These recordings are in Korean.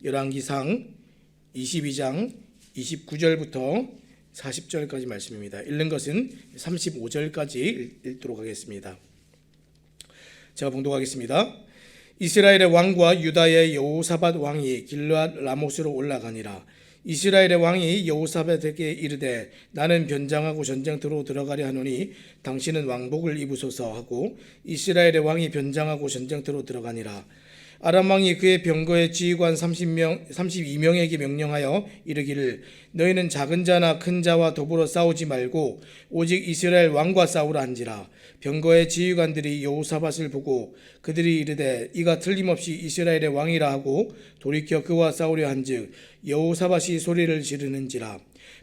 열왕기상 22장 29절부터 40절까지 말씀입니다. 읽는 것은 35절까지 읽도록 하겠습니다. 제가 봉독하겠습니다. 이스라엘의 왕과 유다의 여호사밧 왕이 길르앗 라못으로 올라가니라. 이스라엘의 왕이 여호사밧에게 이르되 나는 변장하고 전쟁터로 들어가려 하노니 당신은 왕복을 입으소서 하고 이스라엘의 왕이 변장하고 전쟁터로 들어가니라. 아람 왕이 그의 병거의 지휘관 32명에게 명령하여 이르기를 너희는 작은 자나 큰 자와 더불어 싸우지 말고 오직 이스라엘 왕과 싸우라 한지라. 병거의 지휘관들이 여호사밧을 보고 그들이 이르되 이가 틀림없이 이스라엘의 왕이라 하고 돌이켜 그와 싸우려 한즉 여호사밧이 소리를 지르는지라.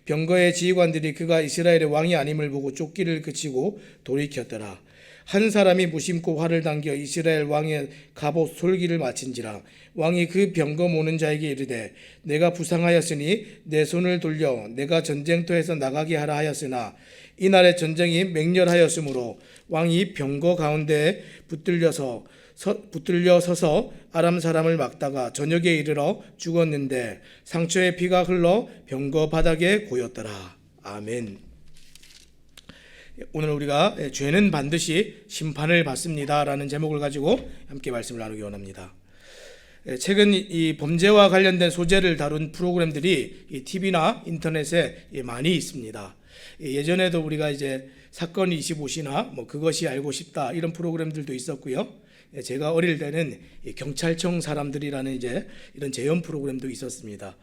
병거의 지휘관들이 그가 이스라엘의 왕이 아님을 보고 쫓기를 그치고 돌이켰더라. 한 사람이 무심코 활을 당겨 이스라엘 왕의 갑옷 솔기를 마친지라. 왕이 그 병거 모는 자에게 이르되 내가 부상하였으니 내 손을 돌려 내가 전쟁터에서 나가게 하라 하였으나 이날의 전쟁이 맹렬하였으므로 왕이 병거 가운데에 붙들려 서서 아람 사람을 막다가 저녁에 이르러 죽었는데 상처에 피가 흘러 병거 바닥에 고였더라. 아멘. 오늘 우리가 죄는 반드시 심판을 받습니다 라는 제목을 가지고 함께 말씀을 나누기 원합니다. 최근 이 범죄와 관련된 소재를 다룬 프로그램들이 TV나 인터넷에 많이 있습니다. 예전에도 우리가 이제 사건 25시나 그것이 알고 싶다 이런 프로그램들도 있었고요. 제가 어릴 때는 경찰청 사람들이라는 이제 이런 재연 프로그램도 있었습니다.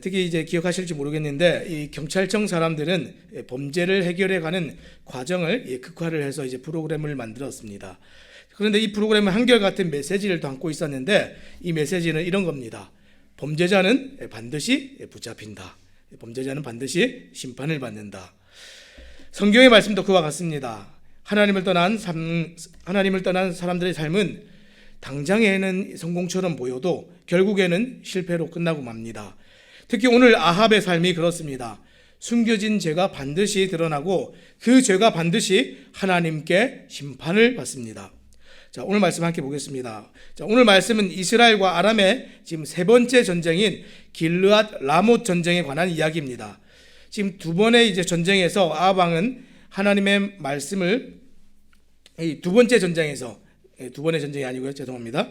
특히 이제 기억하실지 모르겠는데 이 경찰청 사람들은 범죄를 해결해가는 과정을 극화를 해서 이제 프로그램을 만들었습니다. 그런데 이 프로그램은 한결같은 메시지를 담고 있었는데 이 메시지는 이런 겁니다. 범죄자는 반드시 붙잡힌다. 범죄자는 반드시 심판을 받는다. 성경의 말씀도 그와 같습니다. 하나님을 떠난 사람들의 삶은 당장에는 성공처럼 보여도 결국에는 실패로 끝나고 맙니다. 특히 오늘 아합의 삶이 그렇습니다. 숨겨진 죄가 반드시 드러나고 그 죄가 반드시 하나님께 심판을 받습니다. 자, 오늘 말씀 함께 보겠습니다. 자, 오늘 말씀은 이스라엘과 아람의 지금 세 번째 전쟁인 길르앗 라못 전쟁에 관한 이야기입니다. 지금 두 번의 이제 전쟁에서 아합 왕은 하나님의 말씀을 두 번째 전쟁에서 두 번의 전쟁이 아니고요. 죄송합니다.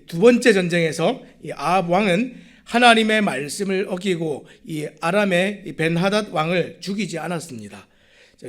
두 번째 전쟁에서 이 아합 왕은 하나님의 말씀을 어기고 이 아람의 벤하닷 왕을 죽이지 않았습니다.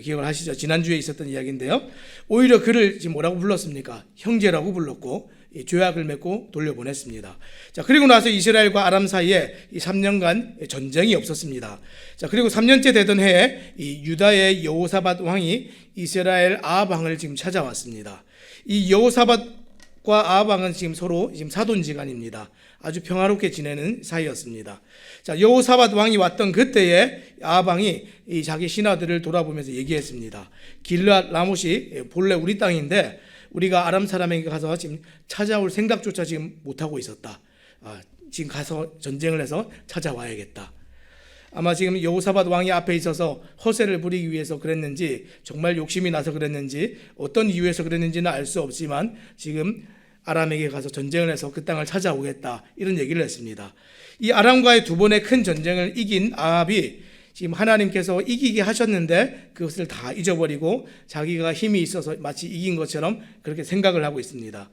기억을 하시죠? 지난주에 있었던 이야기인데요. 오히려 그를 지금 뭐라고 불렀습니까? 형제라고 불렀고 조약을 맺고 돌려보냈습니다. 자, 그리고 나서 이스라엘과 아람 사이에 이 3년간 전쟁이 없었습니다. 자, 그리고 3년째 되던 해에 이 유다의 여호사밧 왕이 이스라엘 아합 왕을 지금 찾아왔습니다. 이 여호사밧과 아합 왕은 지금 서로 지금 사돈지간입니다. 아주 평화롭게 지내는 사이였습니다. 자, 여호사밧 왕이 왔던 그때에 아합 왕이 이 자기 신하들을 돌아보면서 얘기했습니다. 길르앗 라못이 본래 우리 땅인데 우리가 아람 사람에게 가서 지금 찾아올 생각조차 지금 못하고 있었다. 지금 가서 전쟁을 해서 찾아와야겠다. 아마 지금 여호사밧 왕이 앞에 있어서 허세를 부리기 위해서 그랬는지 정말 욕심이 나서 그랬는지 어떤 이유에서 그랬는지는 알 수 없지만 지금 아람에게 가서 전쟁을 해서 그 땅을 찾아오겠다 이런 얘기를 했습니다. 이 아람과의 두 번의 큰 전쟁을 이긴 아합이 지금 하나님께서 이기게 하셨는데 그것을 다 잊어버리고 자기가 힘이 있어서 마치 이긴 것처럼 그렇게 생각을 하고 있습니다.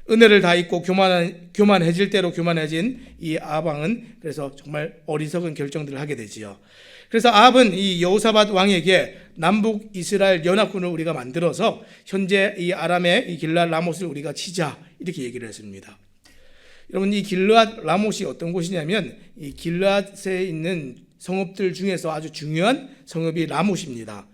은혜를 다 잊고 교만해질 대로 교만해진 이 아합 왕은 그래서 정말 어리석은 결정들을 하게 되지요. 그래서 아합은 이 여호사밧 왕에게 남북 이스라엘 연합군을 우리가 만들어서 현재 이 아람의 이 길르앗 라못을 우리가 치자 이렇게 얘기를 했습니다. 여러분, 이 길르앗 라못이 어떤 곳이냐면 이 길르앗에 있는 성읍들 중에서 아주 중요한 성읍이 라못입니다.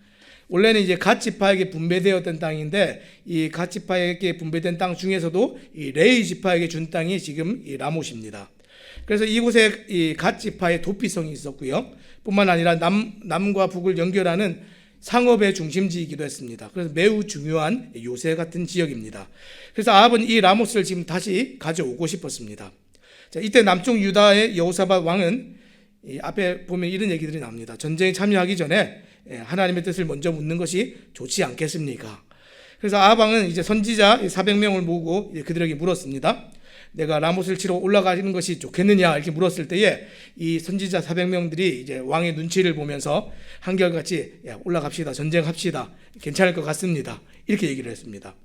원래는 이제 갓 지파에게 분배되었던 땅인데 이 갓 지파에게 분배된 땅 중에서도 이 레위 지파에게 준 땅이 지금 이 라못입니다. 그래서 이곳에 이 갓 지파의 도피성이 있었고요. 뿐만 아니라 남과 북을 연결하는 상업의 중심지이기도 했습니다. 그래서 매우 중요한 요새 같은 지역입니다. 그래서 아합은 이 라못을 지금 다시 가져오고 싶었습니다. 자, 이때 남쪽 유다의 여호사밧 왕은 이 앞에 보면 이런 얘기들이 나옵니다. 전쟁에 참여하기 전에 하나님의 뜻을 먼저 묻는 것이 좋지 않겠습니까? 그래서 아합 왕은 이제 선지자 400명을 모으고 그들에게 물었습니다. 내가 라못을 치러 올라가는 것이 좋겠느냐 이렇게 물었을 때에 이 선지자 400명들이 이제 왕의 눈치를 보면서 한결같이 야, 올라갑시다, 전쟁합시다, 괜찮을 것 같습니다, 이렇게 얘기를 했습니다.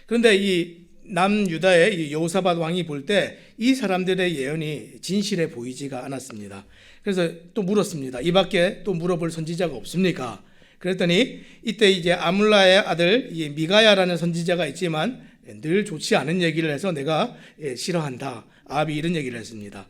그런데 이 남유다의 이 여호사밧 왕이 볼 때 이 사람들의 예언이 진실해 보이지가 않았습니다. 그래서 또 물었습니다. 이 밖에 또 물어볼 선지자가 없습니까? 그랬더니 이때 이제 아물라의 아들 이 미가야라는 선지자가 있지만 늘 좋지 않은 얘기를 해서 내가 싫어한다, 아합이 이런 얘기를 했습니다.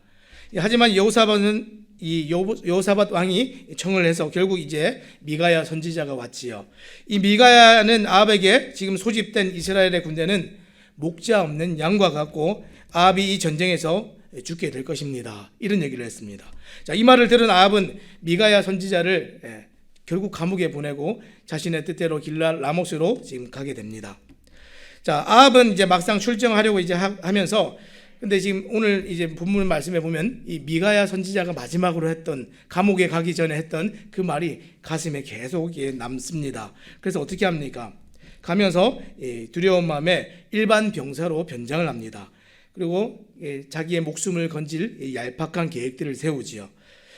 하지만 여호사밧은 이 여호사밧 왕이 청을 해서 결국 이제 미가야 선지자가 왔지요. 이 미가야는 아합에게 지금 소집된 이스라엘의 군대는 목자 없는 양과 같고 아합이 이 전쟁에서 죽게 될 것입니다, 이런 얘기를 했습니다. 자, 이 말을 들은 아합은 미가야 선지자를 결국 감옥에 보내고 자신의 뜻대로 길랄 라못으로 지금 가게 됩니다. 자, 아합은 이제 막상 출정하려고 이제 하면서, 근데 지금 오늘 이제 본문 말씀에 보면 이 미가야 선지자가 마지막으로 했던, 감옥에 가기 전에 했던 그 말이 가슴에 계속 남습니다. 그래서 어떻게 합니까? 가면서 두려운 마음에 일반 병사로 변장을 합니다. 그리고 자기의 목숨을 건질 얄팍한 계획들을 세우지요.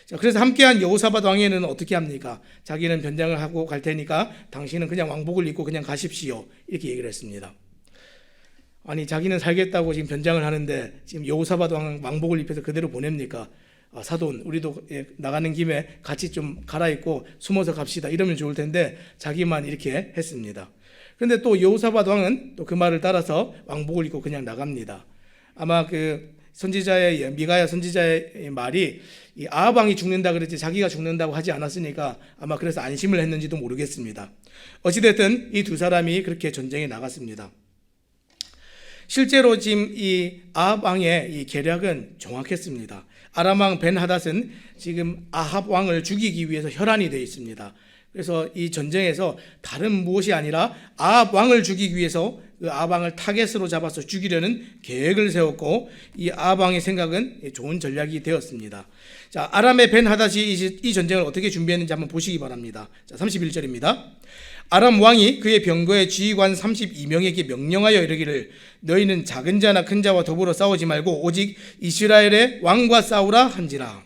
자, 그래서 함께한 여호사밧 왕에는 어떻게 합니까? 자기는 변장을 하고 갈 테니까 당신은 그냥 왕복을 입고 그냥 가십시오, 이렇게 얘기를 했습니다. 아니, 자기는 살겠다고 지금 변장을 하는데 지금 여호사밧 왕복을 입혀서 그대로 보냅니까? 사돈, 우리도 나가는 김에 같이 좀 갈아입고 숨어서 갑시다, 이러면 좋을 텐데 자기만 이렇게 했습니다. 그런데 또 여호사밧 왕은 또 그 말을 따라서 왕복을 입고 그냥 나갑니다. 아마 그 선지자의 미가야 선지자의 말이 이 아합 왕이 죽는다 그랬지 자기가 죽는다고 하지 않았으니까 아마 그래서 안심을 했는지도 모르겠습니다. 어찌됐든 이 두 사람이 그렇게 전쟁에 나갔습니다. 실제로 지금 이 아합 왕의 이 계략은 정확했습니다. 아람 왕 벤하닷은 지금 아합 왕을 죽이기 위해서 혈안이 되어 있습니다. 그래서 이 전쟁에서 다른 무엇이 아니라 아합 왕을 죽이기 위해서 그 아합 왕을 타겟으로 잡아서 죽이려는 계획을 세웠고, 이 아합 왕의 생각은 좋은 전략이 되었습니다. 자, 아람의 벤하닷이 이 전쟁을 어떻게 준비했는지 한번 보시기 바랍니다. 자, 31절입니다. 아람 왕이 그의 병거의 지휘관 32명에게 명령하여 이르기를 너희는 작은 자나 큰 자와 더불어 싸우지 말고 오직 이스라엘의 왕과 싸우라 한지라.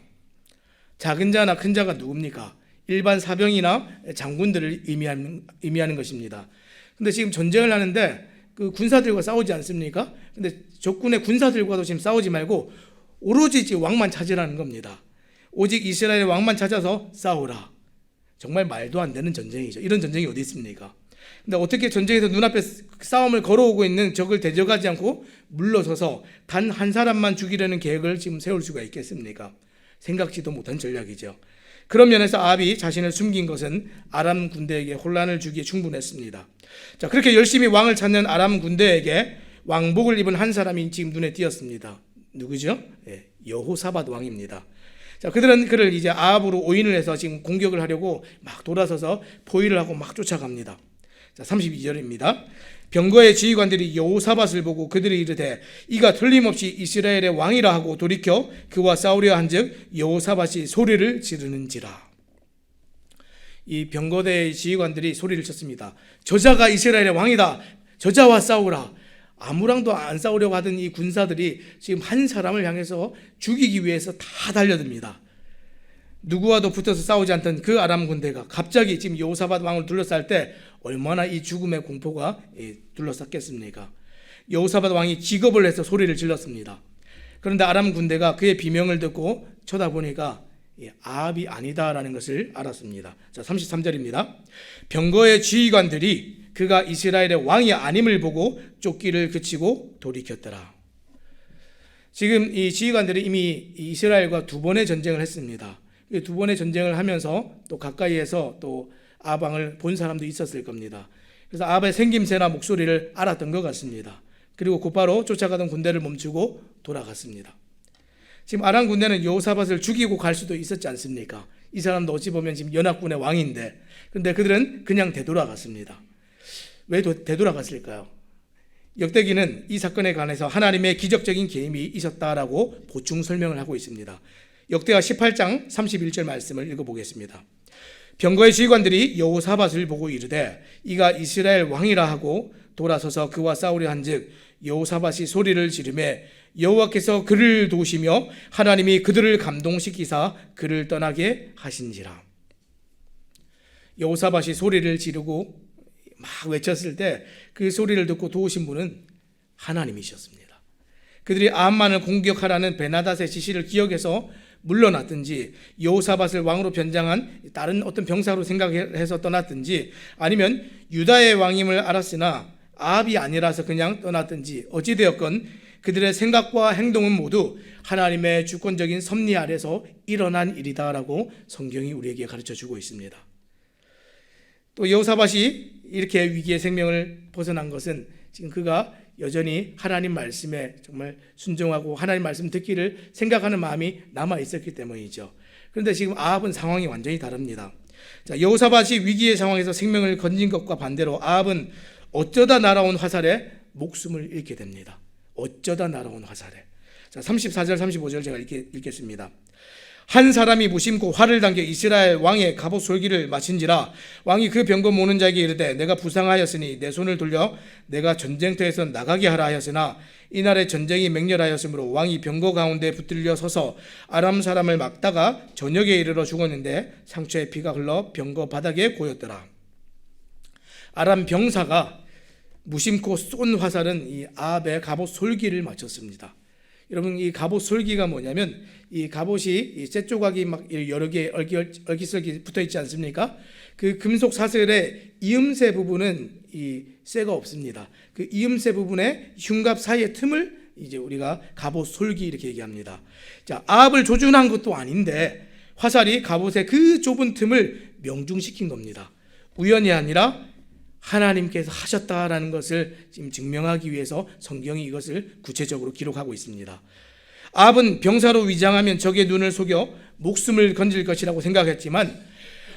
작은 자나 큰 자가 누굽니까? 일반 사병이나 장군들을 의미하는 것입니다. 근데 지금 전쟁을 하는데 그 군사들과 싸우지 않습니까? 근데 적군의 군사들과도 지금 싸우지 말고 오로지 왕만 찾으라는 겁니다. 오직 이스라엘의 왕만 찾아서 싸우라. 정말 말도 안 되는 전쟁이죠. 이런 전쟁이 어디 있습니까? 근데 어떻게 전쟁에서 눈앞에 싸움을 걸어오고 있는 적을 대적하지 않고 물러서서 단 한 사람만 죽이려는 계획을 지금 세울 수가 있겠습니까? 생각지도 못한 전략이죠. 그런 면에서 아합이 자신을 숨긴 것은 아람 군대에게 혼란을 주기에 충분했습니다. 자, 그렇게 열심히 왕을 찾는 아람 군대에게 왕복을 입은 한 사람이 지금 눈에 띄었습니다. 누구죠? 여호사밧 왕입니다. 자, 그들은 그를 이제 아합으로 오인을 해서 지금 공격을 하려고 막 돌아서서 포위를 하고 막 쫓아갑니다. 자, 32절입니다. 병거의 지휘관들이 여호사밧을 보고 그들이 이르되 이가 틀림없이 이스라엘의 왕이라 하고 돌이켜 그와 싸우려 한즉 여호사밧이 소리를 지르는지라. 이 병거대의 지휘관들이 소리를 쳤습니다. 저자가 이스라엘의 왕이다. 저자와 싸우라. 아무랑도 안 싸우려고 하던 이 군사들이 지금 한 사람을 향해서 죽이기 위해서 다 달려듭니다. 누구와도 붙어서 싸우지 않던 그 아람 군대가 갑자기 지금 여호사밧 왕을 둘러쌀 때 얼마나 이 죽음의 공포가 둘러쌌겠습니까? 여호사밧 왕이 기겁을 해서 소리를 질렀습니다. 그런데 아람 군대가 그의 비명을 듣고 쳐다보니까 아합이 아니다라는 것을 알았습니다. 자, 33절입니다. 병거의 지휘관들이 그가 이스라엘의 왕이 아님을 보고 쫓기를 그치고 돌이켰더라. 지금 이 지휘관들이 이미 이스라엘과 두 번의 전쟁을 했습니다. 두 번의 전쟁을 하면서 또 가까이에서 또 아합 왕을 본 사람도 있었을 겁니다. 그래서 아합의 생김새나 목소리를 알았던 것 같습니다. 그리고 곧바로 쫓아가던 군대를 멈추고 돌아갔습니다. 지금 아람 군대는 여호사밧을 죽이고 갈 수도 있었지 않습니까? 이 사람도 어찌 보면 지금 연합군의 왕인데, 그런데 그들은 그냥 되돌아갔습니다. 왜 되돌아갔을까요? 역대기는 이 사건에 관해서 하나님의 기적적인 계임이 있었다라고 보충 설명을 하고 있습니다. 역대하 18장 31절 말씀을 읽어보겠습니다. 병거의 지휘관들이 여호사밧을 보고 이르되 이가 이스라엘 왕이라 하고 돌아서서 그와 싸우려 한즉 여호사밧이 소리를 지르매 여호와께서 그를 도우시며 하나님이 그들을 감동시키사 그를 떠나게 하신지라. 여호사밧이 소리를 지르고 막 외쳤을 때 그 소리를 듣고 도우신 분은 하나님이셨습니다. 그들이 아합만을 공격하라는 베나닷의 지시를 기억해서 물러났든지 여호사밧을 왕으로 변장한 다른 어떤 병사로 생각해서 떠났든지 아니면 유다의 왕임을 알았으나 아합이 아니라서 그냥 떠났든지 어찌되었건 그들의 생각과 행동은 모두 하나님의 주권적인 섭리 아래서 일어난 일이다라고 성경이 우리에게 가르쳐주고 있습니다. 또 여호사밧이 이렇게 위기의 생명을 벗어난 것은 지금 그가 여전히 하나님 말씀에 정말 순종하고 하나님 말씀 듣기를 생각하는 마음이 남아 있었기 때문이죠. 그런데 지금 아합은 상황이 완전히 다릅니다. 자, 여호사밧이 위기의 상황에서 생명을 건진 것과 반대로 아합은 어쩌다 날아온 화살에 목숨을 잃게 됩니다. 어쩌다 날아온 화살에. 자, 34절 35절 제가 읽겠습니다. 한 사람이 무심코 활을 당겨 이스라엘 왕의 갑옷 솔기를 마친지라 왕이 그 병거 모는 자에게 이르되 내가 부상하였으니 내 손을 돌려 내가 전쟁터에서 나가게 하라 하였으나 이날에 전쟁이 맹렬하였으므로 왕이 병거 가운데 붙들려 서서 아람 사람을 막다가 저녁에 이르러 죽었는데 상처에 피가 흘러 병거 바닥에 고였더라. 아람 병사가 무심코 쏜 화살은 이 아합의 갑옷 솔기를 맞췄습니다. 여러분, 이 갑옷 솔기가 뭐냐면 이 갑옷이 쇠 조각이 막 여러 개 얼기설기 붙어 있지 않습니까? 그 금속 사슬의 이음새 부분은 이 쇠가 없습니다. 그 이음새 부분에 흉갑 사이의 틈을 이제 우리가 갑옷 솔기 이렇게 얘기합니다. 자, 아합을 조준한 것도 아닌데 화살이 갑옷의 그 좁은 틈을 명중시킨 겁니다. 우연이 아니라 하나님께서 하셨다라는 것을 지금 증명하기 위해서 성경이 이것을 구체적으로 기록하고 있습니다. 아합은 병사로 위장하면 적의 눈을 속여 목숨을 건질 것이라고 생각했지만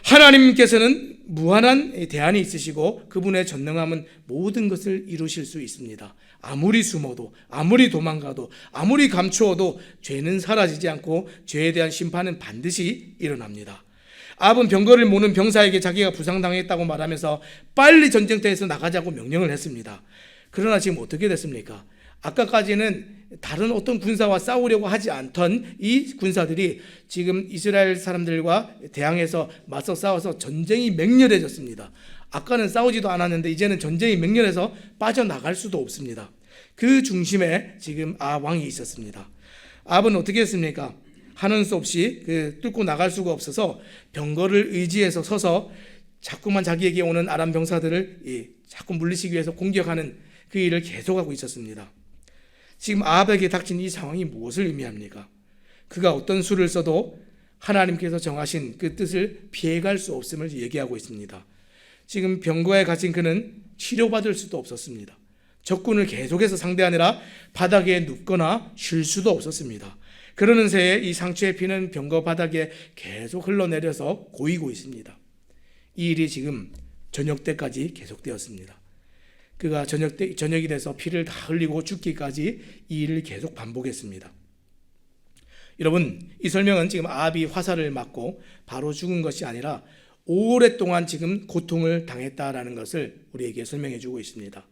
하나님께서는 무한한 대안이 있으시고 그분의 전능함은 모든 것을 이루실 수 있습니다. 아무리 숨어도 아무리 도망가도 아무리 감추어도 죄는 사라지지 않고 죄에 대한 심판은 반드시 일어납니다. 아합은 병거를 모는 병사에게 자기가 부상당했다고 말하면서 빨리 전쟁터에서 나가자고 명령을 했습니다. 그러나 지금 어떻게 됐습니까? 아까까지는 다른 어떤 군사와 싸우려고 하지 않던 이 군사들이 지금 이스라엘 사람들과 대항해서 맞서 싸워서 전쟁이 맹렬해졌습니다. 아까는 싸우지도 않았는데 이제는 전쟁이 맹렬해서 빠져나갈 수도 없습니다. 그 중심에 지금 아합 왕이 있었습니다. 아합은 어떻게 했습니까? 하는 수 없이 뚫고 나갈 수가 없어서 병거를 의지해서 서서 자꾸만 자기에게 오는 아람 병사들을 자꾸 물리치기 위해서 공격하는 그 일을 계속하고 있었습니다. 지금 아합에게 닥친 이 상황이 무엇을 의미합니까? 그가 어떤 수를 써도 하나님께서 정하신 그 뜻을 피해갈 수 없음을 얘기하고 있습니다. 지금 병거에 갇힌 그는 치료받을 수도 없었습니다. 적군을 계속해서 상대하느라 바닥에 눕거나 쉴 수도 없었습니다. 그러는 새에 이 상처의 피는 병거 바닥에 계속 흘러내려서 고이고 있습니다. 이 일이 지금 저녁 때까지 계속되었습니다. 그가 저녁이 돼서 피를 다 흘리고 죽기까지 이 일을 계속 반복했습니다. 여러분, 이 설명은 지금 아합이 화살을 맞고 바로 죽은 것이 아니라 오랫동안 지금 고통을 당했다라는 것을 우리에게 설명해 주고 있습니다.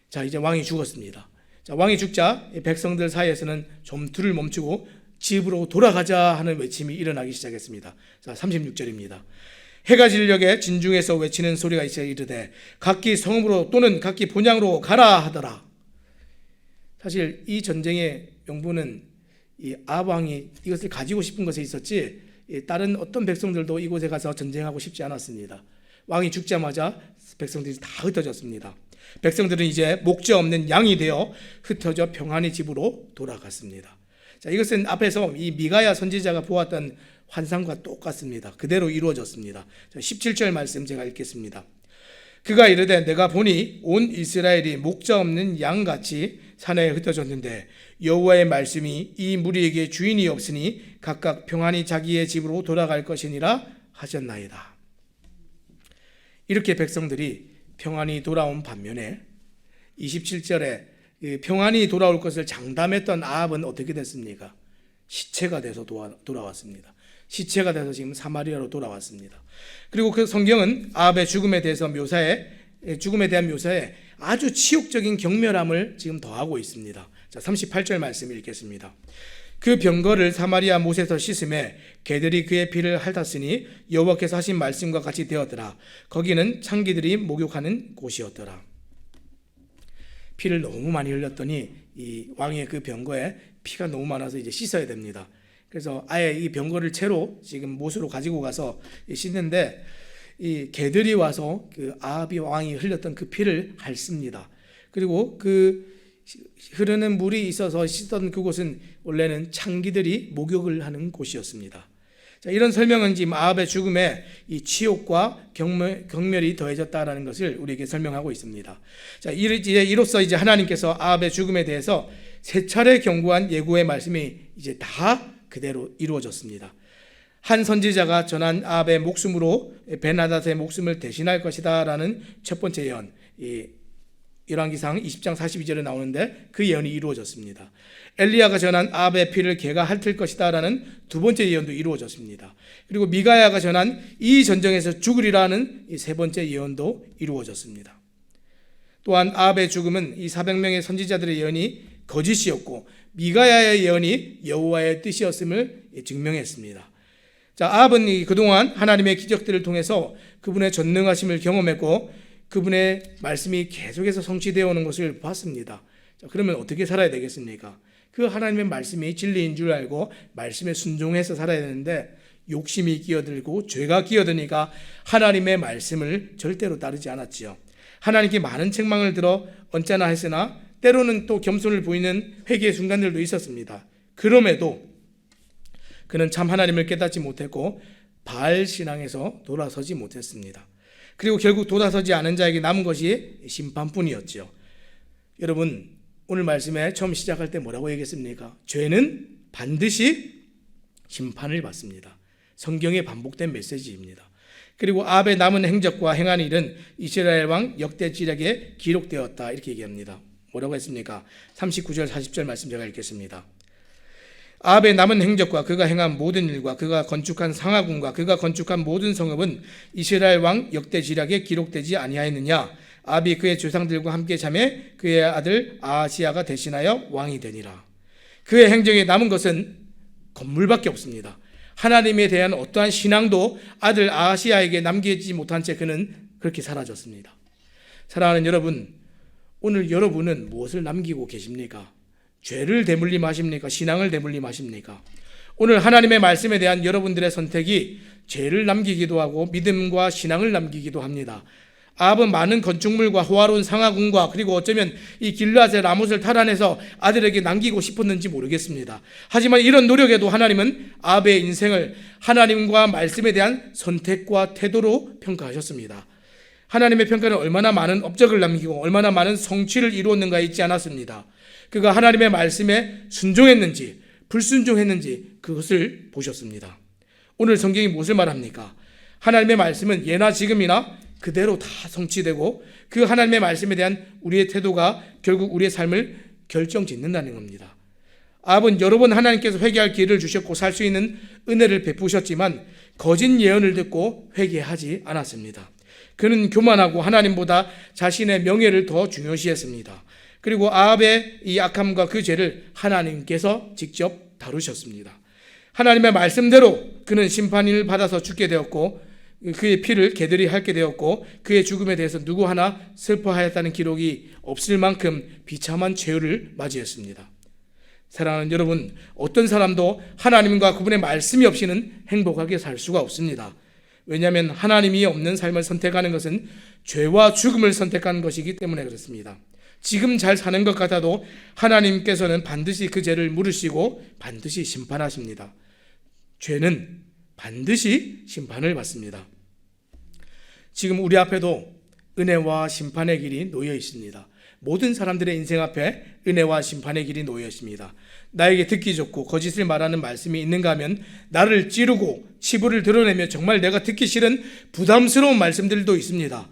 자, 이제 왕이 죽었습니다. 자, 왕이 죽자 백성들 사이에서는 좀투를 멈추고 집으로 돌아가자 하는 외침이 일어나기 시작했습니다. 자, 36절입니다. 해가 질녘에 진중에서 외치는 소리가 있어 이르되 각기 성읍으로 또는 각기 본향으로 가라 하더라. 사실 이 전쟁의 명분은 이 아합 왕이 이것을 가지고 싶은 것에 있었지 다른 어떤 백성들도 이곳에 가서 전쟁하고 싶지 않았습니다. 왕이 죽자마자 백성들이 다 흩어졌습니다. 백성들은 이제 목자 없는 양이 되어 흩어져 평안히 집으로 돌아갔습니다. 자, 이것은 앞에서 이 미가야 선지자가 보았던 환상과 똑같습니다. 그대로 이루어졌습니다. 17절 말씀 제가 읽겠습니다. 그가 이르되 내가 보니 온 이스라엘이 목자 없는 양같이 산에 흩어졌는데 여호와의 말씀이 이 무리에게 주인이 없으니 각각 평안히 자기의 집으로 돌아갈 것이니라 하셨나이다. 이렇게 백성들이 평안히 돌아온 반면에 27절에 평안히 돌아올 것을 장담했던 아합은 어떻게 됐습니까? 시체가 돼서 돌아왔습니다. 시체가 돼서 지금 사마리아로 돌아왔습니다. 그리고 그 성경은 아합의 죽음에 대한 묘사에 아주 치욕적인 경멸함을 지금 더하고 있습니다. 자, 38절 말씀 읽겠습니다. 그 병거를 사마리아 못에서 씻음에 개들이 그의 피를 핥았으니 여호와께서 하신 말씀과 같이 되었더라. 거기는 창기들이 목욕하는 곳이었더라. 피를 너무 많이 흘렸더니 이 왕의 그 병거에 피가 너무 많아서 이제 씻어야 됩니다. 그래서 아예 이 병거를 채로 지금 못으로 가지고 가서 씻는데 이 개들이 와서 그 아합이 왕이 흘렸던 그 피를 핥습니다. 그리고 그 흐르는 물이 있어서 씻던 그곳은 원래는 창기들이 목욕을 하는 곳이었습니다. 자, 이런 설명은 지금 아합의 죽음에 이 치욕과 경멸이 더해졌다라는 것을 우리에게 설명하고 있습니다. 자, 이로써 이제 하나님께서 아합의 죽음에 대해서 세 차례 경고한 예고의 말씀이 이제 다 그대로 이루어졌습니다. 한 선지자가 전한 아합의 목숨으로 벤하닷의 목숨을 대신할 것이다라는 첫 번째 예언, 열왕기상 20장 42절에 나오는데 그 예언이 이루어졌습니다. 엘리야가 전한 아합의 피를 개가 핥을 것이다라는 두 번째 예언도 이루어졌습니다. 그리고 미가야가 전한 이 전쟁에서 죽으리라는 이 세 번째 예언도 이루어졌습니다. 또한 아합의 죽음은 이 400명의 선지자들의 예언이 거짓이었고 미가야의 예언이 여호와의 뜻이었음을 증명했습니다. 자, 아합은 그동안 하나님의 기적들을 통해서 그분의 전능하심을 경험했고 그분의 말씀이 계속해서 성취되어 오는 것을 봤습니다. 자, 그러면 어떻게 살아야 되겠습니까? 그 하나님의 말씀이 진리인 줄 알고 말씀에 순종해서 살아야 되는데 욕심이 끼어들고 죄가 끼어드니까 하나님의 말씀을 절대로 따르지 않았지요. 하나님께 많은 책망을 들어 언짢아 했으나 때로는 또 겸손을 보이는 회개의 순간들도 있었습니다. 그럼에도 그는 참 하나님을 깨닫지 못했고 바알 신앙에서 돌아서지 못했습니다. 그리고 결국 돌아서지 않은 자에게 남은 것이 심판뿐이었죠. 여러분, 오늘 말씀에 처음 시작할 때 뭐라고 얘기했습니까? 죄는 반드시 심판을 받습니다. 성경에 반복된 메시지입니다. 그리고 아합의 남은 행적과 행한 일은 이스라엘 왕 역대지략에 기록되었다 이렇게 얘기합니다. 뭐라고 했습니까? 39절 40절 말씀 제가 읽겠습니다. 아합의 남은 행적과 그가 행한 모든 일과 그가 건축한 상하궁과 그가 건축한 모든 성읍은 이스라엘 왕 역대지략에 기록되지 아니하였느냐? 아합이 그의 조상들과 함께 잠에 그의 아들 아하시야가 대신하여 왕이 되니라. 그의 행적에 남은 것은 건물밖에 없습니다. 하나님에 대한 어떠한 신앙도 아들 아하시야에게 남기지 못한 채 그는 그렇게 사라졌습니다. 사랑하는 여러분, 오늘 여러분은 무엇을 남기고 계십니까? 죄를 대물림하십니까? 신앙을 대물림하십니까? 오늘 하나님의 말씀에 대한 여러분들의 선택이 죄를 남기기도 하고 믿음과 신앙을 남기기도 합니다. 아합은 많은 건축물과 호화로운 상하궁과 그리고 어쩌면 이 길르앗의 라못을 탈환해서 아들에게 남기고 싶었는지 모르겠습니다. 하지만 이런 노력에도 하나님은 아합의 인생을 하나님과 말씀에 대한 선택과 태도로 평가하셨습니다. 하나님의 평가는 얼마나 많은 업적을 남기고 얼마나 많은 성취를 이루었는가에 있지 않았습니다. 그가 하나님의 말씀에 순종했는지 불순종했는지 그것을 보셨습니다. 오늘 성경이 무엇을 말합니까? 하나님의 말씀은 예나 지금이나 그대로 다 성취되고 그 하나님의 말씀에 대한 우리의 태도가 결국 우리의 삶을 결정짓는다는 겁니다. 아합은 여러 번 하나님께서 회개할 기회를 주셨고 살 수 있는 은혜를 베푸셨지만 거짓 예언을 듣고 회개하지 않았습니다. 그는 교만하고 하나님보다 자신의 명예를 더 중요시했습니다. 그리고 아합의 이 악함과 그 죄를 하나님께서 직접 다루셨습니다. 하나님의 말씀대로 그는 심판을 받아서 죽게 되었고 그의 피를 개들이 핥게 되었고 그의 죽음에 대해서 누구 하나 슬퍼하였다는 기록이 없을 만큼 비참한 최후를 맞이했습니다. 사랑하는 여러분, 어떤 사람도 하나님과 그분의 말씀이 없이는 행복하게 살 수가 없습니다. 왜냐하면 하나님이 없는 삶을 선택하는 것은 죄와 죽음을 선택하는 것이기 때문에 그렇습니다. 지금 잘 사는 것 같아도 하나님께서는 반드시 그 죄를 물으시고 반드시 심판하십니다. 죄는 반드시 심판을 받습니다. 지금 우리 앞에도 은혜와 심판의 길이 놓여 있습니다. 모든 사람들의 인생 앞에 은혜와 심판의 길이 놓여 있습니다. 나에게 듣기 좋고 거짓을 말하는 말씀이 있는가 하면 나를 찌르고 치부를 드러내며 정말 내가 듣기 싫은 부담스러운 말씀들도 있습니다.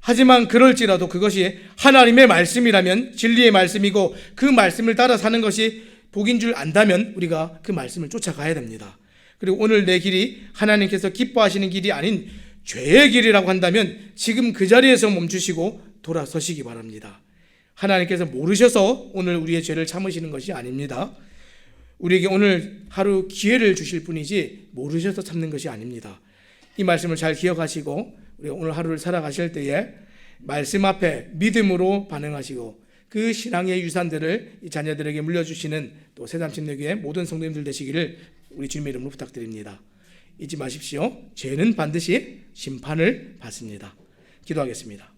하지만 그럴지라도 그것이 하나님의 말씀이라면 진리의 말씀이고 그 말씀을 따라 사는 것이 복인 줄 안다면 우리가 그 말씀을 쫓아가야 됩니다. 그리고 오늘 내 길이 하나님께서 기뻐하시는 길이 아닌 죄의 길이라고 한다면 지금 그 자리에서 멈추시고 돌아서시기 바랍니다. 하나님께서 모르셔서 오늘 우리의 죄를 참으시는 것이 아닙니다. 우리에게 오늘 하루 기회를 주실 뿐이지 모르셔서 참는 것이 아닙니다. 이 말씀을 잘 기억하시고 우리 오늘 하루를 살아가실 때에 말씀 앞에 믿음으로 반응하시고 그 신앙의 유산들을 이 자녀들에게 물려주시는 또 새삼침례교회 모든 성도님들 되시기를 우리 주님의 이름으로 부탁드립니다. 잊지 마십시오. 죄는 반드시 심판을 받습니다. 기도하겠습니다.